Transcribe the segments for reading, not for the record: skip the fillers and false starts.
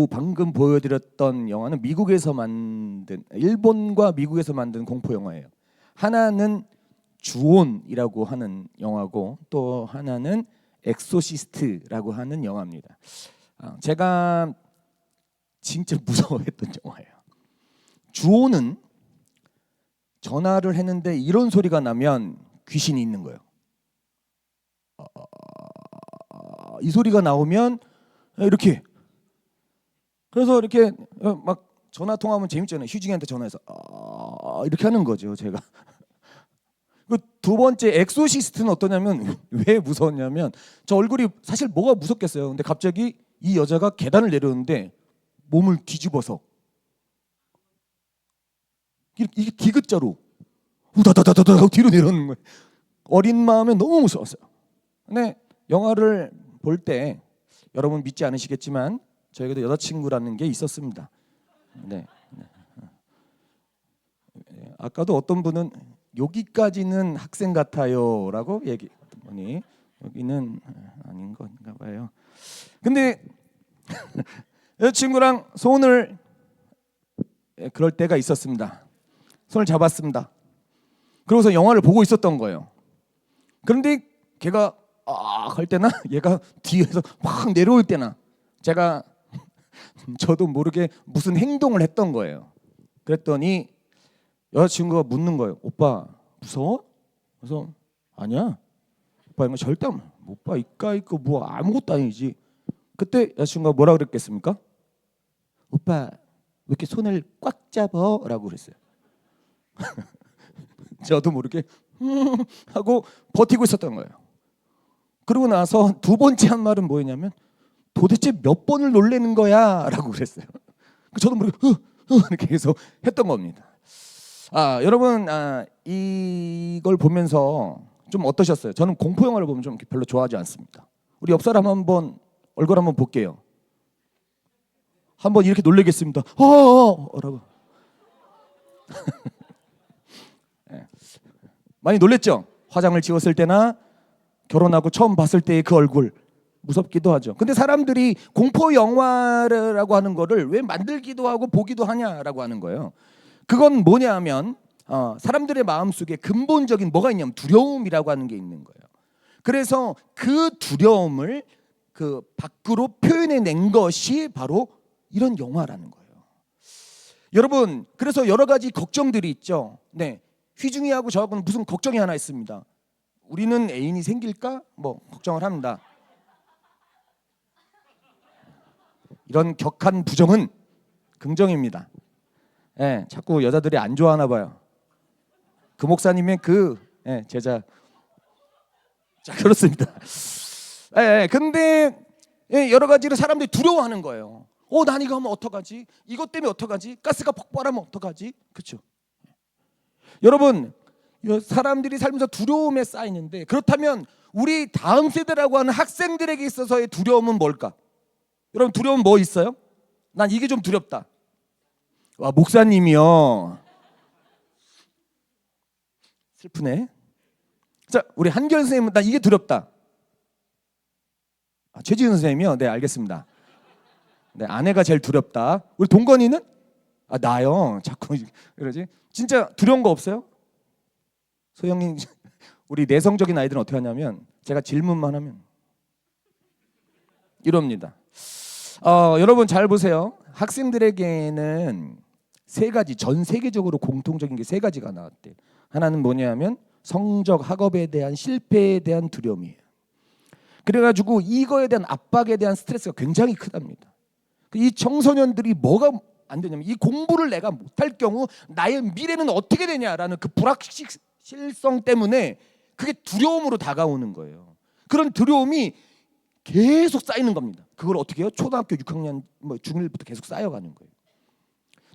방금 보여드렸던 영화는 미국에서 만든, 일본과 미국에서 만든 공포 영화예요. 하나는 주온이라고 하는 영화고 또 하나는 엑소시스트라고 하는 영화입니다. 제가 진짜 무서워했던 영화예요. 주온은 전화를 했는데 이런 소리가 나면 귀신이 있는 거예요. 이 소리가 나오면 이렇게, 그래서 이렇게 막 전화 통화하면 재밌잖아요. 휴중이한테 전화해서 이렇게 하는 거죠, 제가. 그 두 번째 엑소시스트는 어떠냐면 왜 무서웠냐면 저 얼굴이 사실 뭐가 무섭겠어요. 근데 갑자기 이 여자가 계단을 내려오는데 몸을 뒤집어서 이게 디귿자로 우다다다다다 뒤로 내려오는 거예요. 어린 마음에 너무 무서웠어요. 근데 영화를 볼 때 여러분 믿지 않으시겠지만 저에게도 여자친구라는 게 있었습니다. 네. 아까도 어떤 분은 여기까지는 학생 같아요라고 얘기했더니 여기는 아닌 건가 봐요. 근데 여자친구랑 손을 그럴 때가 있었습니다. 손을 잡았습니다. 그러고서 영화를 보고 있었던 거예요. 그런데 걔가 할 때나 얘가 뒤에서 막 내려올 때나 제가 저도 모르게 무슨 행동을 했던 거예요. 그랬더니 여자친구가 묻는 거예요. 오빠 무서워? 그래서 아니야. 오빠 이거 절대 못 봐. 이까이 거 뭐 아무것도 아니지. 그때 여자친구가 뭐라 그랬겠습니까? 오빠 왜 이렇게 손을 꽉 잡어? 라고 그랬어요. 저도 모르게 하고 버티고 있었던 거예요. 그러고 나서 두 번째 한 말은 뭐였냐면 도대체 몇 번을 놀래는 거야? 라고 그랬어요. 저도 모르게 이렇게 계속 했던 겁니다. 여러분 이걸 보면서 좀 어떠셨어요? 저는 공포 영화를 보면 좀 별로 좋아하지 않습니다. 우리 옆 사람 한번 얼굴 한번 볼게요. 한번 이렇게 놀래겠습니다. 라고. 네. 많이 놀랬죠? 화장을 지웠을 때나 결혼하고 처음 봤을 때의 그 얼굴 무섭기도 하죠. 근데 사람들이 공포 영화라고 하는 거를 왜 만들기도 하고 보기도 하냐라고 하는 거예요. 그건 뭐냐 하면 사람들의 마음속에 근본적인 뭐가 있냐면 두려움이라고 하는 게 있는 거예요. 그래서 그 두려움을 그 밖으로 표현해낸 것이 바로 이런 영화라는 거예요. 여러분, 그래서 여러 가지 걱정들이 있죠. 네, 휘중이하고 저하고는 무슨 걱정이 하나 있습니다. 우리는 애인이 생길까? 뭐 걱정을 합니다. 이런 격한 부정은 긍정입니다. 예, 자꾸 여자들이 안 좋아하나 봐요. 그 목사님의 제자. 자, 그렇습니다. 근데 여러 가지로 사람들이 두려워하는 거예요. 난 이거 하면 어떡하지? 이것 때문에 어떡하지? 가스가 폭발하면 어떡하지? 그렇죠? 여러분, 사람들이 살면서 두려움에 쌓이는데 그렇다면 우리 다음 세대라고 하는 학생들에게 있어서의 두려움은 뭘까? 여러분 두려움 뭐 있어요? 난 이게 좀 두렵다. 와, 목사님이요. 슬프네. 자, 우리 한결 선생님은 나 이게 두렵다. 최지은 선생님이요. 네, 알겠습니다. 네, 아내가 제일 두렵다. 우리 동건이는? 나요. 자꾸 그러지. 진짜 두려운 거 없어요? 소영이 우리 내성적인 아이들은 어떻게 하냐면 제가 질문만 하면 이럽니다. 여러분 잘 보세요. 학생들에게는 세 가지, 전 세계적으로 공통적인 게 세 가지가 나왔대요. 하나는 뭐냐면 성적, 학업에 대한 실패에 대한 두려움이에요. 그래가지고 이거에 대한 압박에 대한 스트레스가 굉장히 크답니다. 이 청소년들이 뭐가 안 되냐면 이 공부를 내가 못할 경우 나의 미래는 어떻게 되냐라는 그 불확실성 때문에 그게 두려움으로 다가오는 거예요. 그런 두려움이 계속 쌓이는 겁니다. 그걸 어떻게 해요? 초등학교 6학년 중1부터 계속 쌓여가는 거예요.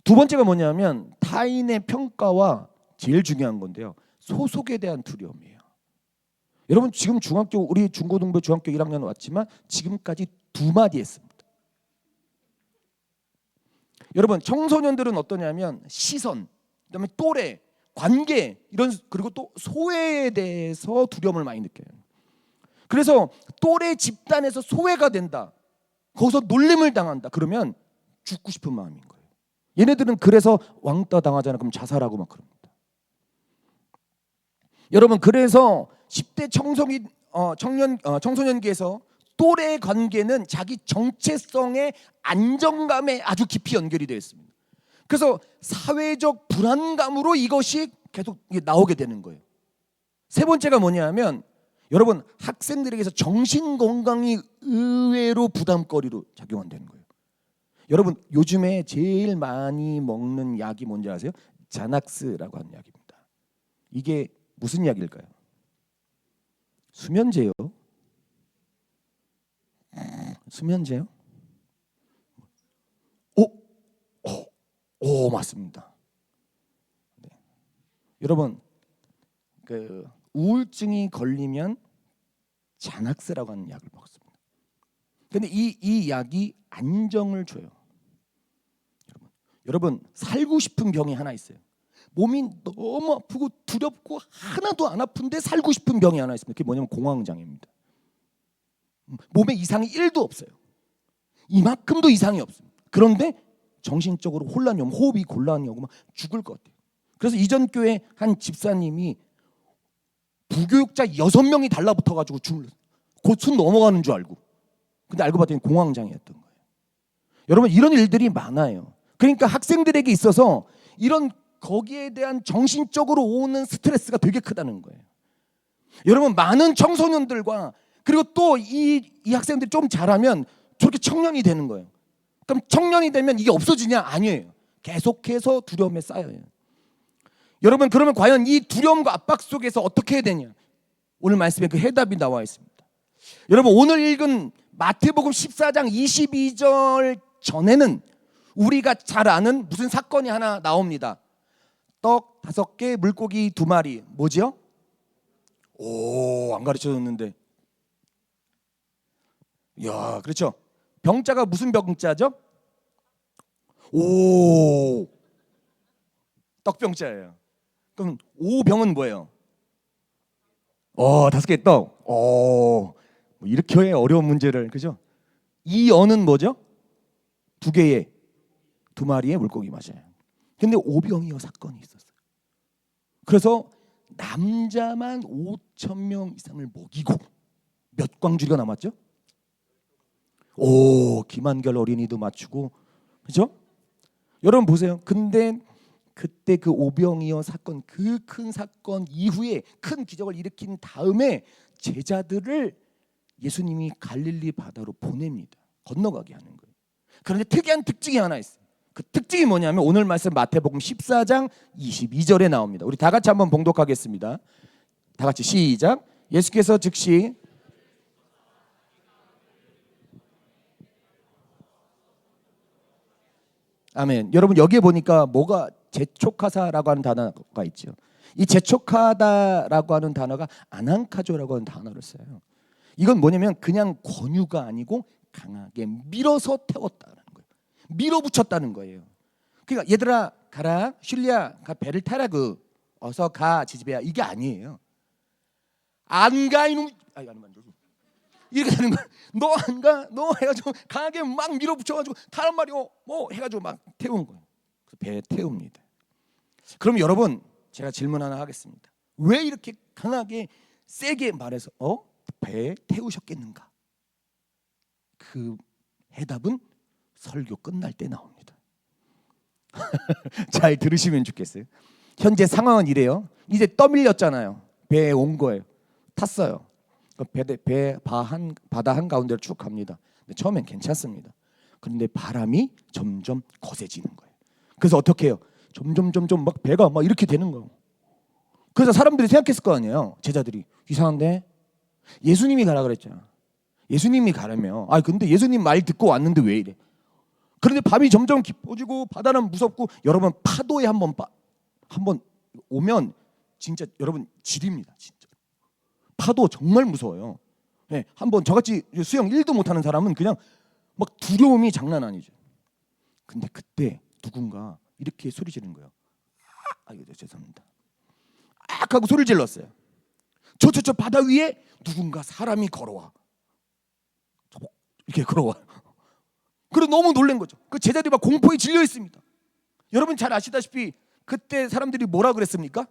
두 번째가 뭐냐면 타인의 평가와 제일 중요한 건데요. 소속에 대한 두려움이에요. 여러분 지금 우리 중고등부 중학교 1학년 왔지만 지금까지 두 마디 했습니다. 여러분 청소년들은 어떠냐면 시선, 그다음에 또래, 관계 그리고 또 소외에 대해서 두려움을 많이 느껴요. 그래서 또래 집단에서 소외가 된다. 거기서 놀림을 당한다. 그러면 죽고 싶은 마음인 거예요. 얘네들은 그래서 왕따 당하잖아. 그럼 자살하고 막 그럽니다. 여러분, 그래서 10대 청소년기에서 또래 관계는 자기 정체성의 안정감에 아주 깊이 연결이 되어 있습니다. 그래서 사회적 불안감으로 이것이 계속 나오게 되는 거예요. 세 번째가 뭐냐면 여러분, 학생들에게서 정신건강이 의외로 부담거리로 작용한다는 거예요. 여러분, 요즘에 제일 많이 먹는 약이 뭔지 아세요? 자낙스라고 하는 약입니다. 이게 무슨 약일까요? 수면제요? 수면제요? 오, 맞습니다. 네. 여러분, 그 우울증이 걸리면 자낙스라고 하는 약을 먹습니다. 근데 이 약이 안정을 줘요. 여러분, 살고 싶은 병이 하나 있어요. 몸이 너무 아프고 두렵고 하나도 안 아픈데 살고 싶은 병이 하나 있습니다. 그게 뭐냐면 공황장애입니다. 몸에 이상이 1도 없어요. 이만큼도 이상이 없습니다. 그런데 정신적으로 혼란이 오면 호흡이 곤란이 오고 막 죽을 것 같아요. 그래서 이전 교회 한 집사님이 부교육자 6명이 달라붙어가지고 곧 순 넘어가는 줄 알고, 근데 알고 봤더니 공황장애였던 거예요. 여러분, 이런 일들이 많아요. 그러니까 학생들에게 있어서 이런 거기에 대한 정신적으로 오는 스트레스가 되게 크다는 거예요. 여러분, 많은 청소년들과 그리고 또 이 학생들이 좀 잘하면 저렇게 청년이 되는 거예요. 그럼 청년이 되면 이게 없어지냐? 아니에요. 계속해서 두려움에 쌓여요. 여러분, 그러면 과연 이 두려움과 압박 속에서 어떻게 해야 되냐? 오늘 말씀에 그 해답이 나와 있습니다. 여러분, 오늘 읽은 마태복음 14장 22절 전에는 우리가 잘 아는 무슨 사건이 하나 나옵니다. 떡 5개, 물고기 2마리. 뭐지요? 오, 안 가르쳐줬는데. 야, 그렇죠. 병자가 무슨 병자죠? 오, 떡병자예요. 그럼 5병은 뭐예요? 5개 떡. 이렇게 어려운 문제를, 그죠? 이 어는 뭐죠? 2개의 2마리의 물고기 맞아요. 근데 5병이요 사건이 있었어요. 그래서 남자만 5,000명 이상을 먹이고 몇 광주리가 남았죠? 김한결 어린이도 맞추고, 그죠? 여러분 보세요. 근데 그때 그 오병이어 사건, 그 큰 사건 이후에 큰 기적을 일으킨 다음에 제자들을 예수님이 갈릴리 바다로 보냅니다. 건너가게 하는 거예요. 그런데 특이한 특징이 하나 있어요. 그 특징이 뭐냐면 오늘 말씀 마태복음 14장 22절에 나옵니다. 우리 다 같이 한번 봉독하겠습니다. 다 같이 시작. 예수께서 즉시 아멘. 여러분, 여기에 보니까 뭐가 재촉하사라고 하는 단어가 있죠. 이 재촉하다라고 하는 단어가 아난카조라고 하는 단어를 써요. 이건 뭐냐면 그냥 권유가 아니고 강하게 밀어서 태웠다는 거예요. 밀어붙였다는 거예요. 그러니까 얘들아 가라, 슐리야 가, 배를 타라, 그 어서 가 지지배야, 이게 아니에요. 안 가 이놈, 아니 안 만들고 이렇게 하는 거야. 너 안 가, 너 해가지고 강하게 막 밀어붙여가지고 타란 말이오, 뭐 해가지고 막 태우는 거예요. 그래서 배에 태웁니다. 그럼 여러분, 제가 질문 하나 하겠습니다. 왜 이렇게 강하게 세게 말해서 배에 태우셨겠는가? 그 해답은 설교 끝날 때 나옵니다. 잘 들으시면 좋겠어요. 현재 상황은 이래요. 이제 떠밀렸잖아요. 배에 온 거예요. 탔어요. 바다 한가운데를 쭉 갑니다. 근데 처음엔 괜찮습니다. 그런데 바람이 점점 거세지는 거예요. 그래서 어떻게 해요? 점점 막 배가 막 이렇게 되는 거예요. 그래서 사람들이 생각했을 거 아니에요. 제자들이 이상한데 예수님이 가라 그랬잖아. 예수님이 가라며. 근데 예수님 말 듣고 왔는데 왜 이래? 그런데 밤이 점점 깊어지고 바다는 무섭고, 여러분 파도에 한번 오면 진짜 여러분 지립니다. 진짜 파도 정말 무서워요. 네, 한번 저같이 수영 1도 못하는 사람은 그냥 막 두려움이 장난 아니죠. 근데 그때 누군가 이렇게 소리 지르는 거예요. 죄송합니다. 하고 소리를 질렀어요. 저 바다 위에 누군가 사람이 걸어와. 이렇게 걸어와. 그리고 너무 놀란 거죠. 그 제자들이 막 공포에 질려 있습니다. 여러분 잘 아시다시피 그때 사람들이 뭐라 그랬습니까?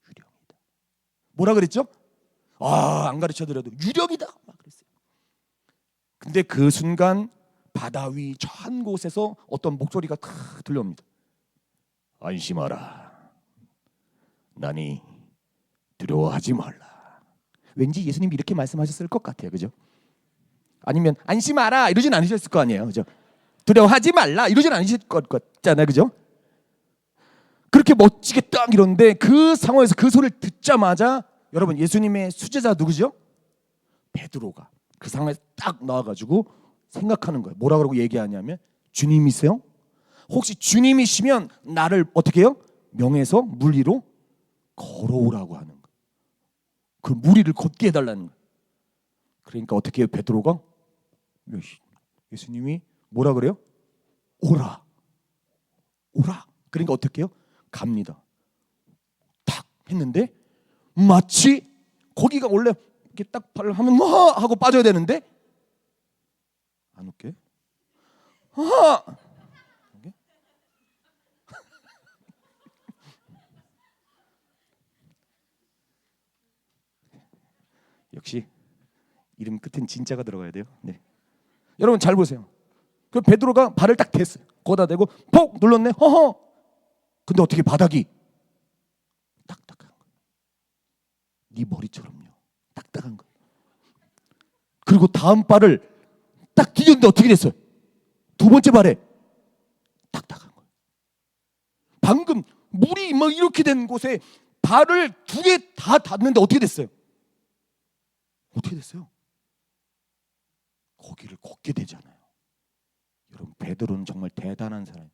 유령이다. 뭐라 그랬죠? 안 가르쳐드려도 유령이다 막 그랬어요. 근데 그 순간 바다 위 저 한 곳에서 어떤 목소리가 탁 들려옵니다. 안심하라. 나니 두려워하지 말라. 왠지 예수님이 이렇게 말씀하셨을 것 같아요. 그죠? 아니면 안심하라 이러진 않으셨을 거 아니에요. 그죠? 두려워하지 말라 이러진 않으실 것 같잖아요. 그죠? 그렇게 멋지게 딱 이러는데 그 상황에서 그 소리를 듣자마자 여러분 예수님의 수제자 누구죠? 베드로가 그 상황에서 딱 나와가지고 생각하는 거예요. 뭐라 그러고 얘기하냐면 주님이세요? 혹시 주님이시면 나를 어떻게 해요? 명에서 물 위로 걸어오라고 하는 거예요. 그 물 위를 걷게 해달라는 거예요. 그러니까 어떻게 해요? 베드로가 예수님이 뭐라 그래요? 오라. 그러니까 어떻게 해요? 갑니다. 탁 했는데 마치 거기가 원래 이렇게 딱 발을 하면 뭐 하고 빠져야 되는데 안 웃게? 역시 이름 끝엔 진짜가 들어가야 돼요. 네. 여러분 잘 보세요. 그 베드로가 발을 딱 댔어요. 거기다 대고 폭 눌렀네. 근데 어떻게 바닥이 딱딱한 거예요. 네 머리처럼요. 딱딱한 거예요. 그리고 다음 발을 딱 디뎠는데 어떻게 됐어요? 두 번째 발에 딱딱한 거예요. 방금 물이 막 이렇게 된 곳에 발을 두 개 다 닿는데 어떻게 됐어요? 거기를 걷게 되잖아요. 여러분 베드로는 정말 대단한 사람이에요.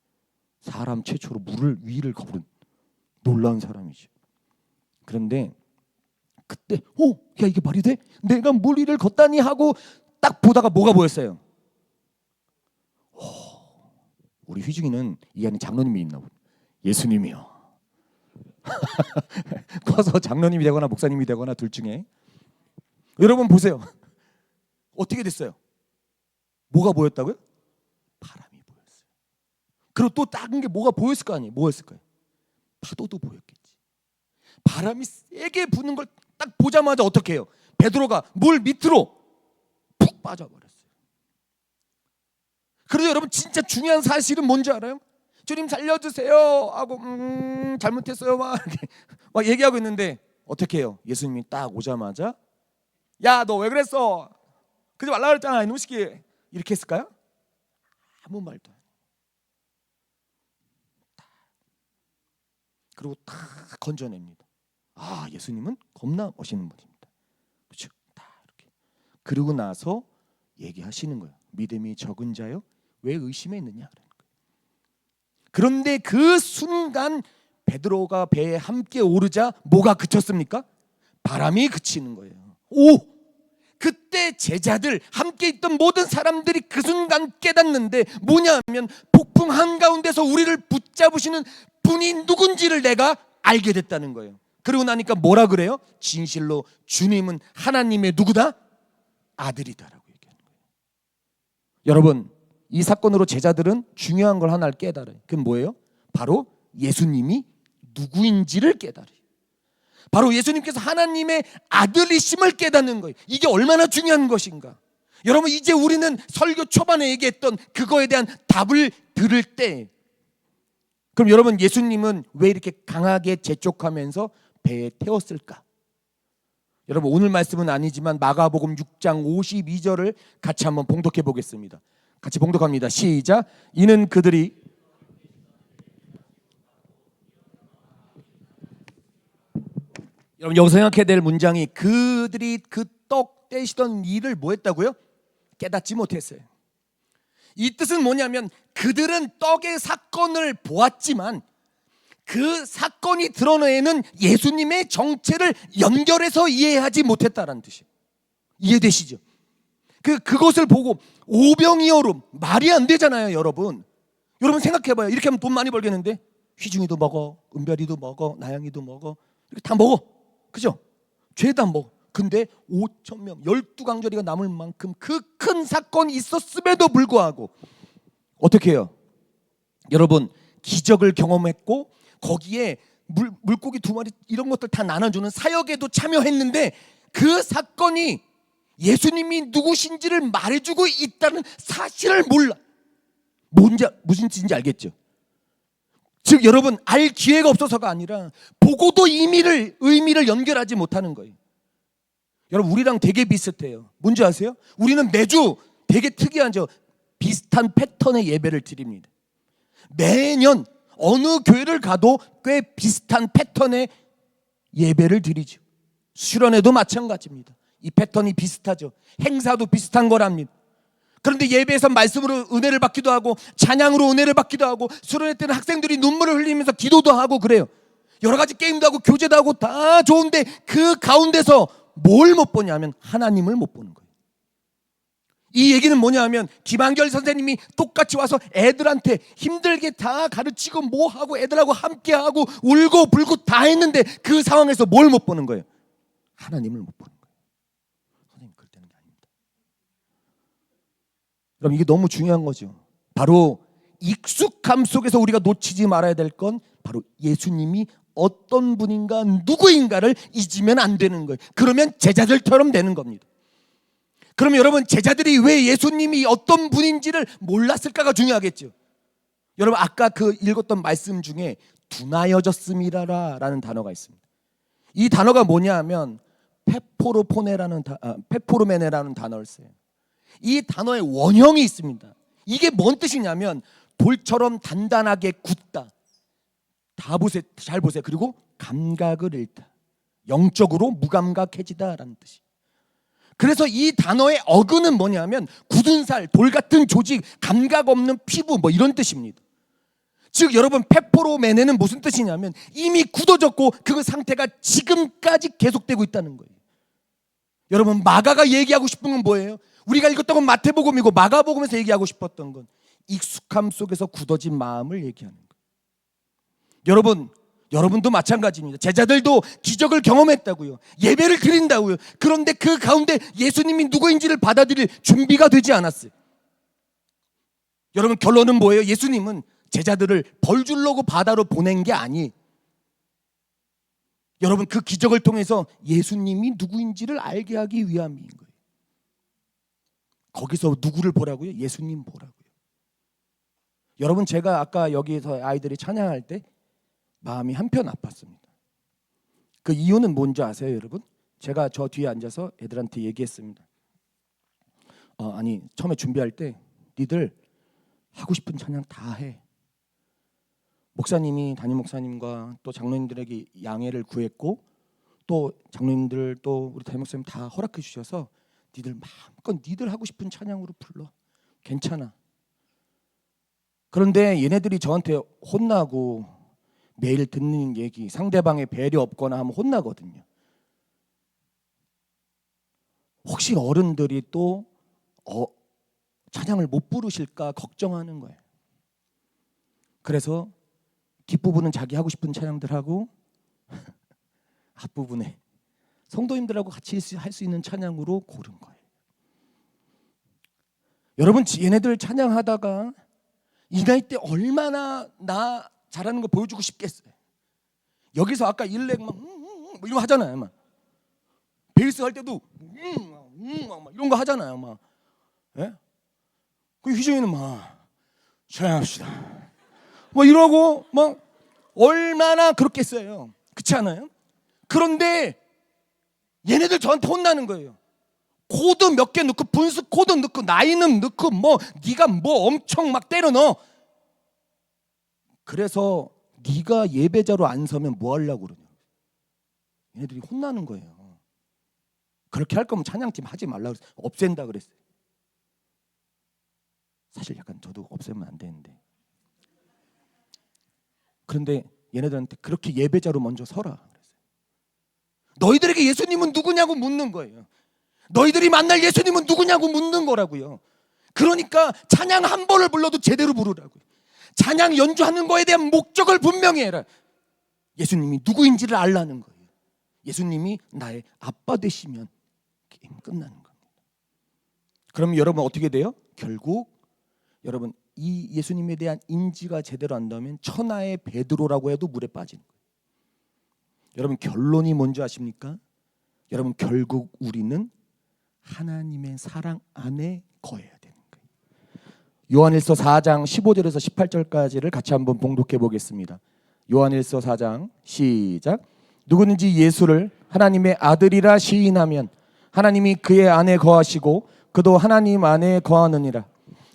사람 최초로 물을 위를 걸은 놀라운 사람이죠. 그런데 그때 야 이게 말이 돼? 내가 물 위를 걷다니 하고 딱 보다가 뭐가 보였어요? 우리 휘중이는 이 안에 장로님이 있나 보네. 예수님이요. 커서 장로님이 되거나 목사님이 되거나 둘 중에. 여러분 보세요. 어떻게 됐어요? 뭐가 보였다고요? 바람이 보였어요. 그리고 또 다른 게 뭐가 보였을 거 아니에요? 뭐였을까요? 파도도 보였겠지. 바람이 세게 부는 걸 딱 보자마자 어떻게 해요? 베드로가 물 밑으로 푹 빠져버렸어요. 그래서 여러분 진짜 중요한 사실은 뭔지 알아요? 주님 살려주세요 하고 잘못했어요 막 이렇게 막 얘기하고 있는데 어떻게 해요? 예수님이 딱 오자마자 야 너 왜 그랬어? 그러지 말라 그랬잖아 이놈 새끼 이렇게 했을까요? 아무 말도 안 해요. 그리고 다 건져냅니다. 예수님은 겁나 멋있는 분입니다. 그렇죠? 다 이렇게. 그러고 나서 얘기하시는 거예요. 믿음이 적은 자요 왜 의심에 있느냐 그러는 거예요. 그런데 그 순간 베드로가 배에 함께 오르자 뭐가 그쳤습니까? 바람이 그치는 거예요. 그때 제자들 함께 있던 모든 사람들이 그 순간 깨닫는데 뭐냐면 폭풍 한가운데서 우리를 붙잡으시는 분이 누군지를 내가 알게 됐다는 거예요. 그러고 나니까 뭐라 그래요? 진실로 주님은 하나님의 누구다? 아들이다라고 얘기하는 거예요. 여러분 이 사건으로 제자들은 중요한 걸 하나를 깨달아요. 그건 뭐예요? 바로 예수님이 누구인지를 깨달아요. 바로 예수님께서 하나님의 아들이심을 깨닫는 거예요. 이게 얼마나 중요한 것인가. 여러분 이제 우리는 설교 초반에 얘기했던 그거에 대한 답을 들을 때 그럼 여러분 예수님은 왜 이렇게 강하게 재촉하면서 배에 태웠을까? 여러분 오늘 말씀은 아니지만 마가복음 6장 52절을 같이 한번 봉독해 보겠습니다. 같이 봉독합니다. 시작. 이는 그들이 여러분 여기서 생각해야 될 문장이 그들이 그 떡 떼시던 일을 뭐 했다고요? 깨닫지 못했어요. 이 뜻은 뭐냐면 그들은 떡의 사건을 보았지만 그 사건이 드러내는 예수님의 정체를 연결해서 이해하지 못했다라는 뜻이에요. 이해되시죠? 그것을 보고 오병이어로 말이 안 되잖아요, 여러분. 여러분 생각해봐요. 이렇게 하면 돈 많이 벌겠는데 휘중이도 먹어, 은별이도 먹어, 나영이도 먹어, 이렇게 다 먹어, 그죠? 죄도 안 먹어. 근데 5천 명 12강조리가 남을 만큼 그 큰 사건이 있었음에도 불구하고 어떻게 해요? 여러분, 기적을 경험했고 거기에 물고기 2마리 이런 것들 다 나눠주는 사역에도 참여했는데 그 사건이 예수님이 누구신지를 말해주고 있다는 사실을 몰라. 무슨 뜻인지 알겠죠? 즉 여러분, 알 기회가 없어서가 아니라 보고도 의미를 연결하지 못하는 거예요. 여러분, 우리랑 되게 비슷해요. 뭔지 아세요? 우리는 매주 되게 특이하죠. 비슷한 패턴의 예배를 드립니다. 매년 어느 교회를 가도 꽤 비슷한 패턴의 예배를 드리죠. 수련회도 마찬가지입니다. 이 패턴이 비슷하죠. 행사도 비슷한 거랍니다. 그런데 예배에서 말씀으로 은혜를 받기도 하고 찬양으로 은혜를 받기도 하고 수련회 때는 학생들이 눈물을 흘리면서 기도도 하고 그래요. 여러 가지 게임도 하고 교제도 하고 다 좋은데 그 가운데서 뭘 못 보냐면 하나님을 못 보는 거예요. 이 얘기는 뭐냐면 김한결 선생님이 똑같이 와서 애들한테 힘들게 다 가르치고 뭐 하고 애들하고 함께하고 울고 불고 다 했는데 그 상황에서 뭘 못 보는 거예요? 하나님을 못 보는 거예요. 선생님, 그럴 때는 게 아닙니다. 그럼 이게 너무 중요한 거죠. 바로 익숙함 속에서 우리가 놓치지 말아야 될 건 바로 예수님이 어떤 분인가 누구인가를 잊으면 안 되는 거예요. 그러면 제자들처럼 되는 겁니다. 그러면 여러분, 제자들이 왜 예수님이 어떤 분인지를 몰랐을까가 중요하겠죠. 여러분, 아까 그 읽었던 말씀 중에 둔하여졌음이라라는 단어가 있습니다. 이 단어가 뭐냐 하면 페포로메네라는 단어를 써요. 이 단어의 원형이 있습니다. 이게 뭔 뜻이냐면 돌처럼 단단하게 굳다. 다 보세요. 잘 보세요. 그리고 감각을 잃다. 영적으로 무감각해지다라는 뜻이. 그래서 이 단어의 어근은 뭐냐면 굳은 살, 돌 같은 조직, 감각 없는 피부 뭐 이런 뜻입니다. 즉 여러분, 페포로메네는 무슨 뜻이냐면 이미 굳어졌고 그 상태가 지금까지 계속되고 있다는 거예요. 여러분, 마가가 얘기하고 싶은 건 뭐예요? 우리가 읽었던 건 마태복음이고 마가복음에서 얘기하고 싶었던 건 익숙함 속에서 굳어진 마음을 얘기하는 거예요. 여러분도 마찬가지입니다. 제자들도 기적을 경험했다고요. 예배를 드린다고요. 그런데 그 가운데 예수님이 누구인지를 받아들일 준비가 되지 않았어요. 여러분, 결론은 뭐예요? 예수님은 제자들을 벌 주려고 바다로 보낸 게 아니에요. 여러분, 그 기적을 통해서 예수님이 누구인지를 알게 하기 위함인 거예요. 거기서 누구를 보라고요? 예수님 보라고요. 여러분, 제가 아까 여기에서 아이들이 찬양할 때 마음이 한편 아팠습니다. 그 이유는 뭔지 아세요, 여러분? 제가 저 뒤에 앉아서 애들한테 얘기했습니다. 처음에 준비할 때 니들 하고 싶은 찬양 다 해. 목사님이 담임 목사님과 또 장로님들에게 양해를 구했고 또 장로님들 또 우리 담임 목사님 다 허락해 주셔서 니들 마음껏 니들 하고 싶은 찬양으로 불러. 괜찮아. 그런데 얘네들이 저한테 혼나고 매일 듣는 얘기, 상대방의 배려 없거나 하면 혼나거든요. 혹시 어른들이 또 찬양을 못 부르실까 걱정하는 거예요. 그래서 뒷부분은 자기 하고 싶은 찬양들 하고 앞부분에 성도님들하고 같이 할 수 있는 찬양으로 고른 거예요. 여러분, 얘네들 찬양하다가 이 나이 때 얼마나 나 잘하는 거 보여주고 싶겠어요. 여기서 아까 일렉 막 이런 거 하잖아요. 막 베이스 할 때도 막 이런 거 하잖아요. 막 예? 그 희정이는 막 찬양합시다. 뭐 이러고 막 얼마나 그렇겠어요. 그렇지 않아요? 그런데 얘네들 저한테 혼나는 거예요. 코드 몇 개 넣고 분수 코드 넣고 나이는 넣고 뭐 네가 뭐 엄청 막 때려 넣어. 그래서 네가 예배자로 안 서면 뭐 하려고 그러냐. 얘네들이 혼나는 거예요. 그렇게 할 거면 찬양팀 하지 말라고 그랬어요. 없앤다 그랬어요. 사실 약간 저도 없애면 안 되는데. 그런데 얘네들한테 그렇게 예배자로 먼저 서라 그랬어요. 너희들에게 예수님은 누구냐고 묻는 거예요. 너희들이 만날 예수님은 누구냐고 묻는 거라고요. 그러니까 찬양 한 번을 불러도 제대로 부르라고요. 찬양 연주하는 거에 대한 목적을 분명히 해라. 예수님이 누구인지를 알라는 거예요. 예수님이 나의 아빠 되시면 게임 끝나는 겁니다. 그럼 여러분 어떻게 돼요? 결국 여러분 이 예수님에 대한 인지가 제대로 안 되면 천하의 베드로라고 해도 물에 빠지는 거예요. 여러분 결론이 뭔지 아십니까? 여러분 결국 우리는 하나님의 사랑 안에 거해야 되는 거예요. 요한일서 4장 15절에서 18절까지를 같이 한번 봉독해 보겠습니다. 요한일서 4장 시작. 누구든지 예수를 하나님의 아들이라 시인하면 하나님이 그의 안에 거하시고 그도 하나님 안에 거하느니라.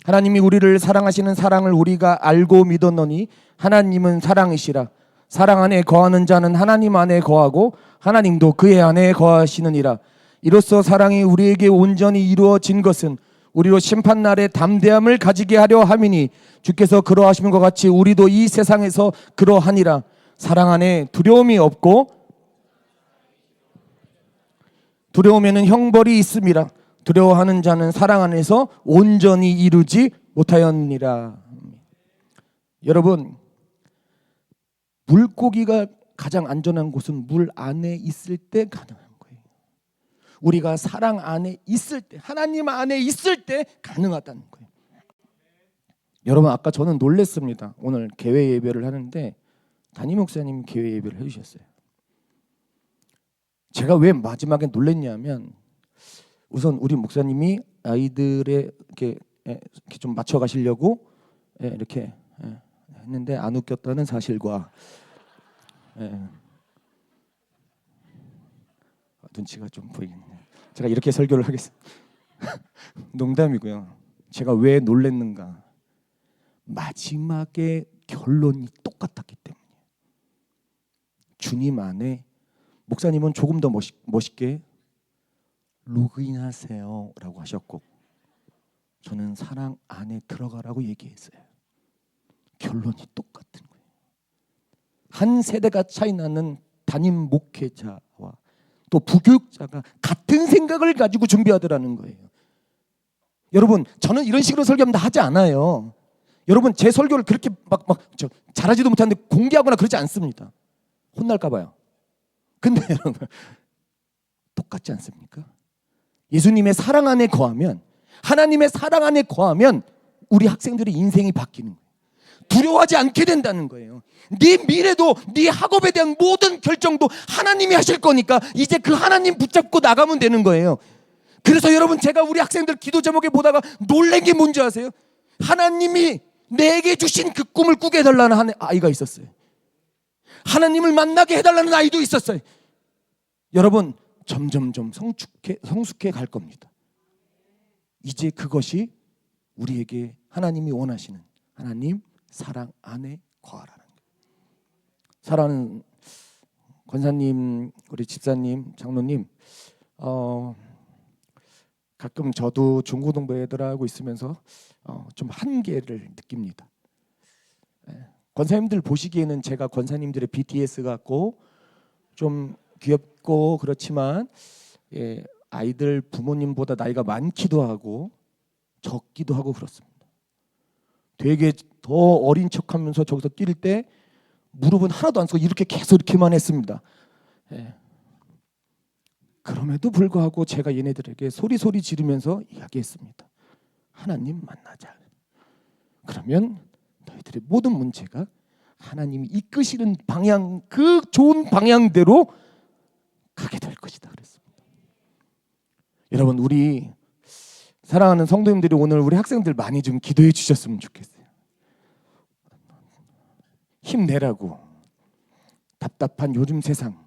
하나님이 우리를 사랑하시는 사랑을 우리가 알고 믿었노니 하나님은 사랑이시라. 사랑 안에 거하는 자는 하나님 안에 거하고 하나님도 그의 안에 거하시느니라. 이로써 사랑이 우리에게 온전히 이루어진 것은 우리로 심판날에 담대함을 가지게 하려 함이니 주께서 그러하시는 것 같이 우리도 이 세상에서 그러하니라. 사랑 안에 두려움이 없고 두려움에는 형벌이 있음이라. 두려워하는 자는 사랑 안에서 온전히 이루지 못하였느니라. 여러분 물고기가 가장 안전한 곳은 물 안에 있을 때 가능한 거예요. 우리가 사랑 안에 있을 때, 하나님 안에 있을 때 가능하다는 거예요. 여러분 아까 저는 놀랬습니다. 오늘 개회 예배를 하는데 담임 목사님 개회 예배를 해주셨어요. 제가 왜 마지막에 놀랬냐면 우선 우리 목사님이 아이들의 이렇게 좀 맞춰 가시려고 이렇게 했는데 안 웃겼다는 사실과 눈치가 좀 보이겠네요. 제가 이렇게 설교를 하겠습니다. 농담이고요. 제가 왜 놀랬는가? 마지막에 결론이 똑같았기 때문이에요. 주님 안에 목사님은 조금 더 멋있게 로그인하세요 라고 하셨고 저는 사랑 안에 들어가라고 얘기했어요. 결론이 똑같은 거예요. 한 세대가 차이 나는 담임 목회자와 또 부교육자가 같은 생각을 가지고 준비하더라는 거예요. 여러분 저는 이런 식으로 설교하면 하지 않아요. 여러분 제 설교를 그렇게 막 잘하지도 못하는데 공개하거나 그러지 않습니다. 혼날까 봐요. 근데 여러분 똑같지 않습니까? 예수님의 사랑 안에 거하면 하나님의 사랑 안에 거하면 우리 학생들의 인생이 바뀌는 거예요. 두려워하지 않게 된다는 거예요. 네 미래도 네 학업에 대한 모든 결정도 하나님이 하실 거니까 이제 그 하나님 붙잡고 나가면 되는 거예요. 그래서 여러분 제가 우리 학생들 기도 제목에 보다가 놀란 게 뭔지 아세요? 하나님이 내게 주신 그 꿈을 꾸게 해달라는 아이가 있었어요. 하나님을 만나게 해달라는 아이도 있었어요. 여러분 점점점 성숙해 갈 겁니다. 이제 그것이 우리에게 하나님이 원하시는 하나님 사랑 안에 거하라는 거예요. 사랑하는 권사님, 우리 집사님, 장로님, 가끔 저도 중고등부 애들하고 있으면서 좀 한계를 느낍니다. 권사님들 보시기에는 제가 권사님들의 BTS 같고 좀 귀엽고 그렇지만 아이들 부모님보다 나이가 많기도 하고 적기도 하고 그렇습니다. 되게 더 어린 척하면서 저기서 뛸 때 무릎은 하나도 안 쓰고 이렇게 계속 이렇게만 했습니다. 그럼에도 불구하고 제가 얘네들에게 소리 지르면서 이야기했습니다. 하나님 만나자. 그러면 너희들의 모든 문제가 하나님이 이끄시는 방향, 그 좋은 방향대로 가게 될 것이다 그랬습니다. 여러분 우리 사랑하는 성도님들이 오늘 우리 학생들 많이 좀 기도해 주셨으면 좋겠어요. 힘내라고. 답답한 요즘 세상.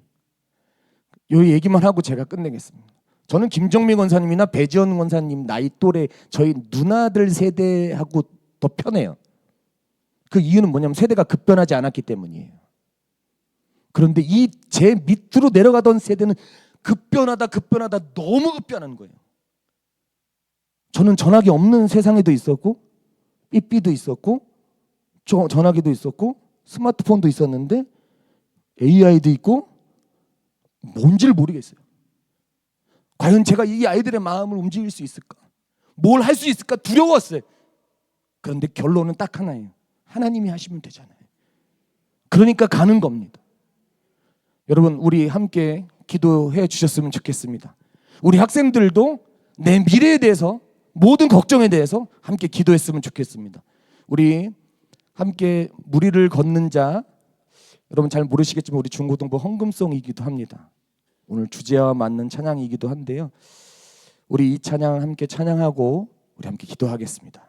요 얘기만 하고 제가 끝내겠습니다. 저는 김정미 권사님이나 배지원 권사님 나이 또래 저희 누나들 세대하고 더 편해요. 그 이유는 뭐냐면 세대가 급변하지 않았기 때문이에요. 그런데 이 제 밑으로 내려가던 세대는 급변하다 너무 급변하는 거예요. 저는 전화기 없는 세상에도 있었고 삐삐도 있었고 전화기도 있었고 스마트폰도 있었는데 AI도 있고 뭔지를 모르겠어요. 과연 제가 이 아이들의 마음을 움직일 수 있을까? 뭘 할 수 있을까? 두려웠어요. 그런데 결론은 딱 하나예요. 하나님이 하시면 되잖아요. 그러니까 가는 겁니다. 여러분 우리 함께 기도해 주셨으면 좋겠습니다. 우리 학생들도 내 미래에 대해서 모든 걱정에 대해서 함께 기도했으면 좋겠습니다. 우리 함께 무리를 걷는 자, 여러분 잘 모르시겠지만 우리 중고등부 헌금송이기도 합니다. 오늘 주제와 맞는 찬양이기도 한데요. 우리 이 찬양 함께 찬양하고 우리 함께 기도하겠습니다.